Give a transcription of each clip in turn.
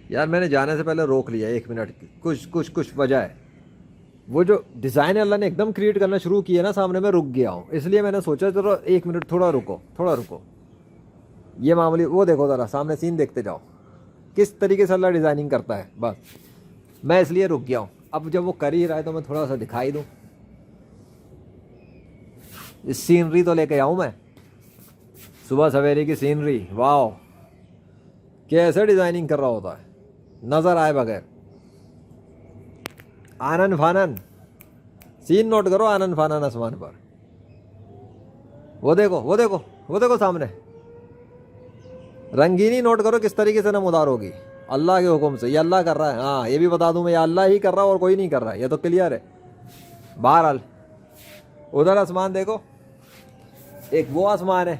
यार मैंने जाने से पहले रोक लिया 1 मिनट की, कुछ कुछ कुछ वजह है। वो जो डिज़ाइन अल्लाह ने एकदम क्रिएट करना शुरू किया ना सामने, में रुक गया हूँ, इसलिए मैंने सोचा चलो 1 मिनट थोड़ा रुको, थोड़ा रुको। ये मामूली वो देखो ज़रा सामने सीन देखते जाओ किस तरीके से अल्लाह डिज़ाइनिंग करता है। बस मैं इसलिए रुक गया हूँ। अब जब वो कर ही रहा है तो मैं थोड़ा सा दिखाई दूँ। इस सीनरी तो लेके आऊँ मैं, सुबह सवेरे की सीनरी। वाह, कैसे डिज़ाइनिंग कर रहा होता है, नज़र आए बगैर। आनन फानन सीन नोट करो, आनन फानन आसमान पर। वो देखो वो देखो वो देखो सामने रंगीनी नोट करो किस तरीके से नमूदार होगी अल्लाह के हुक्म से। ये अल्लाह कर रहा है, हाँ ये भी बता दूं मैं, ये अल्लाह ही कर रहा है और कोई नहीं कर रहा है, ये तो क्लियर है। बहरहाल उधर आसमान देखो, एक वो आसमान है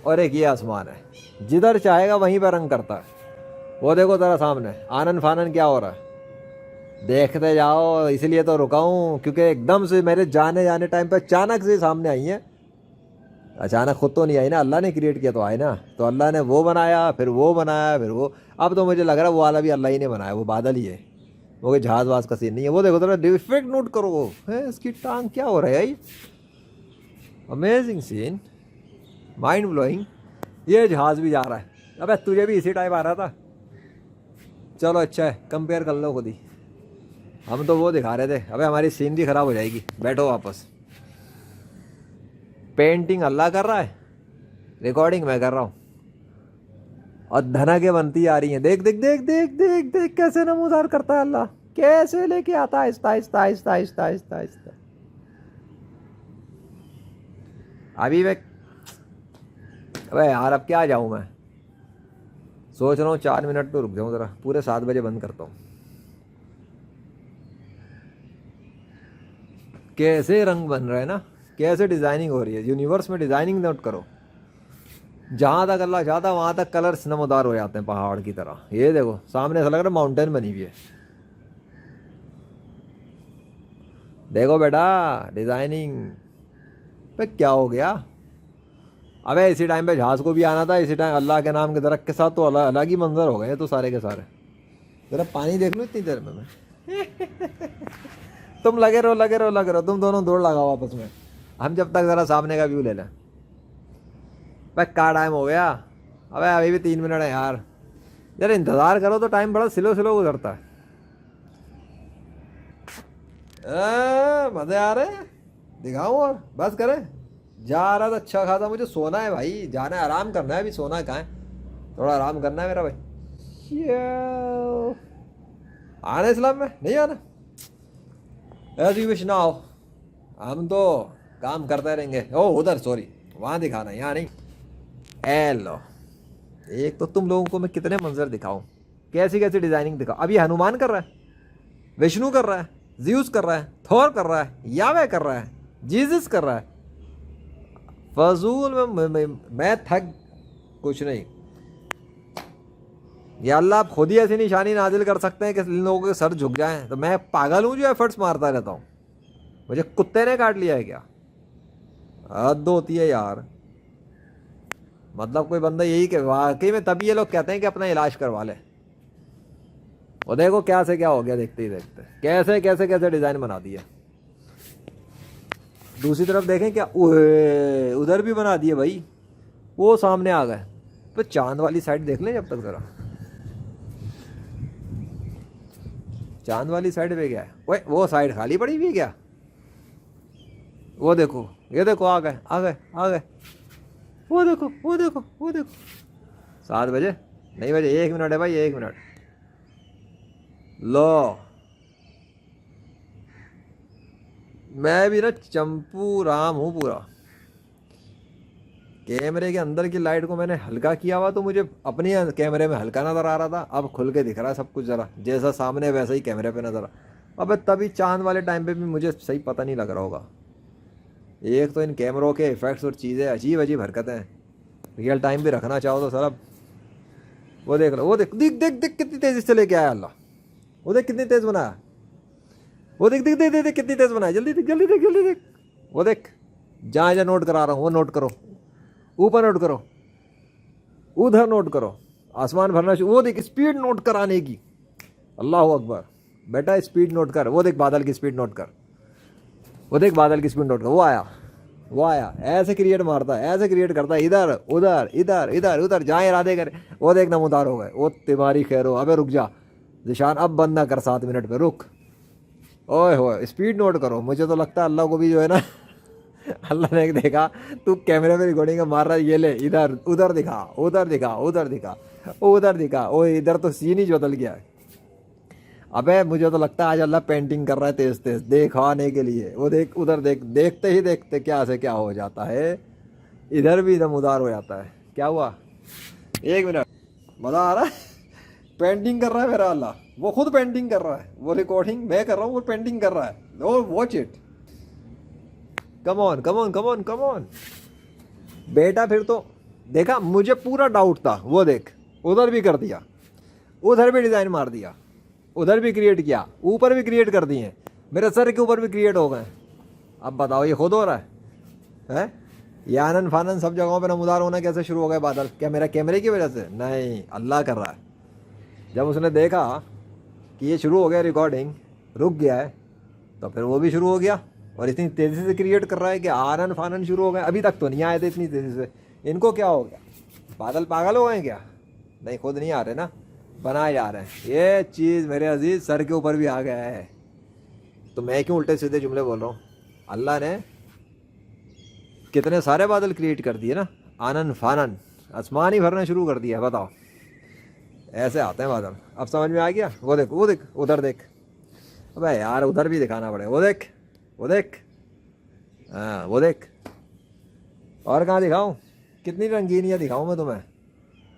और एक ये आसमान है, जिधर चाहेगा वहीं पर रंग करता है। वो देखो जरा सामने आनन फानन क्या हो रहा है, देखते जाओ। इसलिए तो रुका हूँ क्योंकि एकदम से मेरे जाने जाने टाइम पे अचानक से सामने आई है। अचानक खुद तो नहीं आई ना, अल्लाह ने क्रिएट किया तो आई ना। तो अल्लाह ने वो बनाया, फिर वो बनाया, फिर वो। अब तो मुझे लग रहा है वो वाला भी अल्लाह ही ने बनाया, वो बादल ही है, वो कोई जहाज वाज का सीन नहीं है। वो देखो थोड़ा डिफेक्ट नोट करो, वो है इसकी टांग क्या हो रहा है भाई। Amazing scene, mind blowing. ये जहाज भी जा रहा है। अबे तुझे भी इसी टाइप आ रहा था। चलो अच्छा है, कंपेयर कर लो खुद ही। हम तो वो दिखा रहे थे। अबे हमारी सीनरी ख़राब हो जाएगी, बैठो वापस। पेंटिंग अल्लाह कर रहा है, रिकॉर्डिंग मैं कर रहा हूँ, और धनकें बनती आ रही हैं। देख देख देख देख देख देख कैसे नमूदार करता है अल्लाह, कैसे लेके आता है आहिस्ता आहिस्ता आहिस्ता आहिस्ता आहिस्ता आहिस्ता। अभी मैं, अबे यार अब क्या जाऊँ मैं, सोच रहा हूँ 4 मिनट तो रुक जाऊँ ज़रा, पूरे 7 बजे बंद करता हूँ। कैसे रंग बन रहे हैं ना, कैसे डिज़ाइनिंग हो रही है। यूनिवर्स में डिज़ाइनिंग नोट करो, जहाँ तक अल्लाह चाहता है वहाँ तक कलर्स नमूदार हो जाते हैं पहाड़ की तरह। ये देखो सामने ऐसा लग रहा है माउंटेन बनी हुई है। देखो बेटा डिज़ाइनिंग पे क्या हो गया। अबे इसी टाइम पे जहाज़ को भी आना था, इसी टाइम अल्लाह के नाम के दरख्त के साथ तो अलग अलग ही मंजर हो गए तो सारे के सारे। ज़रा पानी देख लो इतनी देर में मैं तुम लगे रहो लगे रहो लगे रहो, तुम दोनों दौड़ लगाओ आपस में, हम जब तक ज़रा सामने का व्यू ले लें। भाई क्या टाइम हो गया, अबे अभी भी 3 मिनट है यार। यार इंतज़ार करो तो टाइम बड़ा स्लो स्लो गुजरता है। मज़े आ रहे हैं, दिखाऊँ और बस करें। जा रहा था अच्छा खासा, मुझे सोना है भाई, जाना है, आराम करना है। अभी सोना कहाँ है, थोड़ा आराम करना है मेरा भाई। आना इस्लाम में नहीं आना, एज यू विश ना आओ, हम तो काम करते रहेंगे। ओ उधर सॉरी, वहाँ दिखाना, यहाँ नहीं। ए लो, एक तो तुम लोगों को मैं कितने मंजर दिखाऊं, कैसी कैसी डिजाइनिंग दिखाऊं। अब ये हनुमान कर रहा है, विष्णु कर रहा है, ज़्यूस कर रहा है, थोर कर रहा है, यावे कर रहा है, जीसस कर रहा है। फजूल में मैं थक कुछ नहीं। या अल्लाह आप खुद ही ऐसी निशानी नाजिल कर सकते हैं कि इन लोगों के सर झुक जाएं। तो मैं पागल हूँ जो एफर्ट्स मारता रहता हूँ, मुझे कुत्ते ने काट लिया है क्या। हद होती है यार। मतलब कोई बंदा यही कि वाकई में, तभी ये लोग कहते हैं कि अपना इलाज करवा ले। और देखो क्या से क्या हो गया, देखते ही देखते कैसे कैसे कैसे डिज़ाइन बना दिया। दूसरी तरफ देखें क्या, उधर भी बना दिए भाई, वो सामने आ गए। तो चांद वाली साइड देख लें जब तक ज़रा, चांद वाली साइड पे क्या है। ओए वो साइड खाली पड़ी हुई है क्या, वो देखो, ये देखो आ गए आ गए आ गए। वो देखो वो देखो वो देखो। 7 बजे नहीं बजे, 1 मिनट है भाई, 1 मिनट। लो मैं भी ना चंपू राम हूँ पूरा। कैमरे के अंदर की लाइट को मैंने हल्का किया हुआ तो मुझे अपने कैमरे में हल्का नज़र आ रहा था, अब खुल के दिख रहा है सब कुछ ज़रा, जैसा सामने वैसा ही कैमरे पे नज़र आ। अब तभी चांद वाले टाइम पे भी मुझे सही पता नहीं लग रहा होगा। एक तो इन कैमरों के इफ़ेक्ट्स और चीज़ें अजीब अजीब हरकतें हैं। रियल टाइम भी रखना चाहो तो सर। अब वो देख लो, वो देख देख देख देख कितनी तेज़ी से लेके आया अल्लाह। वो देख कितनी तेज़ बनाया, वो देख देख देख देख देख कितनी तेज़ बनाया। जल्दी देख जल्दी देख जल्दी देख। वो देख जहाँ जहाँ नोट करा रहा हूँ वो नोट करो, ऊपर नोट करो, उधर नोट करो, आसमान भरना शुरू, वो देख स्पीड नोट कराने की, अल्लाह अकबर। बेटा स्पीड नोट कर, वो देख बादल की स्पीड नोट कर, वो देख बादल की स्पीड नोट कर, वो आया, वो आया, ऐसे क्रिएट मारता है, ऐसे क्रिएट करता है, इधर उधर इधर इधर उधर जहाँ इरादे करे। वो देख नमूदार हो गए, वो तुम्हारी खैर हो। अबे रुक जा जिशान, अब बंद ना कर 7 मिनट पे, रुक। ओए हो स्पीड नोट करो। मुझे तो लगता है अल्लाह को भी जो है ना अल्लाह ने देखा तू कैमरे में रिकॉर्डिंग मार रहा है, ये ले इधर उधर दिखा, उधर दिखा, उधर दिखा, उधर दिखा, ओ इधर तो सीन ही बदल गया है। अबे मुझे तो लगता है आज अल्लाह पेंटिंग कर रहा है तेज तेज दिखाने के लिए। वो देख उधर देख, देखते ही देखते क्या से क्या हो जाता है, इधर भी नमूदार हो जाता है। क्या हुआ, 1 मिनट, मज़ा आ रहा है। पेंटिंग कर रहा है मेरा अल्लाह, वो खुद पेंटिंग कर रहा है, वो रिकॉर्डिंग मैं कर रहा हूँ, वो पेंटिंग कर रहा है। Oh watch it, come on come on come on come on बेटा। फिर तो देखा, मुझे पूरा डाउट था, वो देख उधर भी कर दिया, उधर भी डिज़ाइन मार दिया, उधर भी क्रिएट किया, ऊपर भी क्रिएट कर दिए, मेरे सर के ऊपर भी क्रिएट हो गए। अब बताओ ये खुद हो रहा है? ये आनन फानन सब जगहों पे नमूदार होना कैसे शुरू हो गए बादल? क्या मेरा कैमरे की वजह से? नहीं, अल्लाह कर रहा है। जब उसने देखा कि ये शुरू हो गया रिकॉर्डिंग, रुक गया है, तो फिर वो भी शुरू हो गया और इतनी तेज़ी से क्रिएट कर रहा है कि आनन फानन शुरू हो गए। अभी तक तो नहीं आए थे इतनी तेज़ी से, इनको क्या हो गया? बादल पागल हो गए क्या? नहीं, खुद नहीं आ रहे ना, बनाए जा रहे हैं। ये चीज़ मेरे अजीज सर के ऊपर भी आ गया है। तो मैं क्यों उल्टे सीधे जुमले बोल रहा हूँ? अल्लाह ने कितने सारे बादल क्रिएट कर दिए ना, आनन फानन, आसमान ही भरना शुरू कर दिया। बताओ, ऐसे आते हैं बादल। अब समझ में आ गया? वो देख, वो देख, उधर देख। अबे यार उधर भी दिखाना पड़ेगा। वो देख, वो देख, हाँ वो देख। और कहाँ दिखाऊँ? कितनी रंगीनियाँ दिखाऊँ मैं तुम्हें?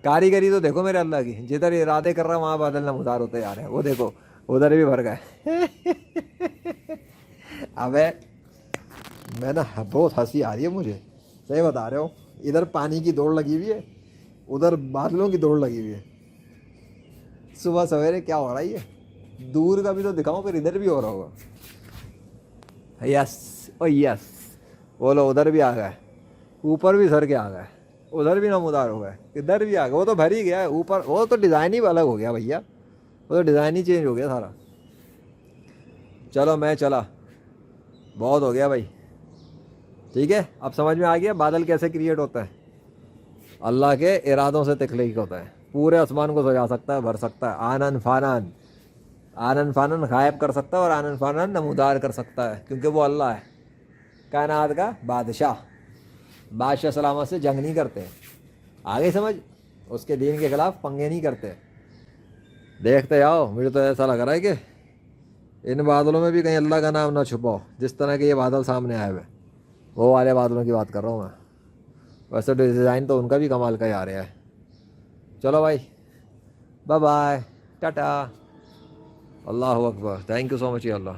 कारीगरी तो देखो मेरे अल्लाह की, जिधर इरादे कर रहा वहाँ बादल नमूदार होते जा रहे हैं। वो देखो उधर भी भर गए। अबे मैं ना, बहुत हंसी आ रही है मुझे, सही बता रहे हो। इधर पानी की दौड़ लगी हुई है, उधर बादलों की दौड़ लगी हुई है। सुबह सवेरे क्या हो रहा है? ये दूर का भी तो दिखाऊं, फिर इधर भी हो रहा होगा। यस ओ यस, बोलो उधर भी आ गए, ऊपर भी सर के आ गए, उधर भी नमूदार हो गए, इधर भी आ गए। वो तो भर ही गया है ऊपर, वो तो डिज़ाइन ही अलग हो गया भैया, वो तो डिज़ाइन ही चेंज हो गया सारा। चलो मैं चला, बहुत हो गया भाई। ठीक है, अब समझ में आ गया बादल कैसे क्रिएट होता है। अल्लाह के इरादों से तख्लीक होता है, पूरे आसमान को सजा सकता है, भर सकता है। आनन फानन, आनन फानन गायब कर सकता है और आनन फानन नमूदार कर सकता है, क्योंकि वो अल्लाह है, कायनात का बादशाह। बादशाह सलामत से जंग नहीं करते, आगे समझ, उसके दीन के खिलाफ पंगे नहीं करते। देखते आओ, मुझे तो ऐसा लग रहा है कि इन बादलों में भी कहीं अल्लाह का नाम ना छुपाओ। जिस तरह के ये बादल सामने आए हुए, वो वाले बादलों की बात कर रहा हूँ मैं। वैसे डिज़ाइन तो उनका भी कमाल का ही आ रहा है। चलो भाई, बाय बाय, टाटा, अल्लाह अकबर, thank you so much Allah.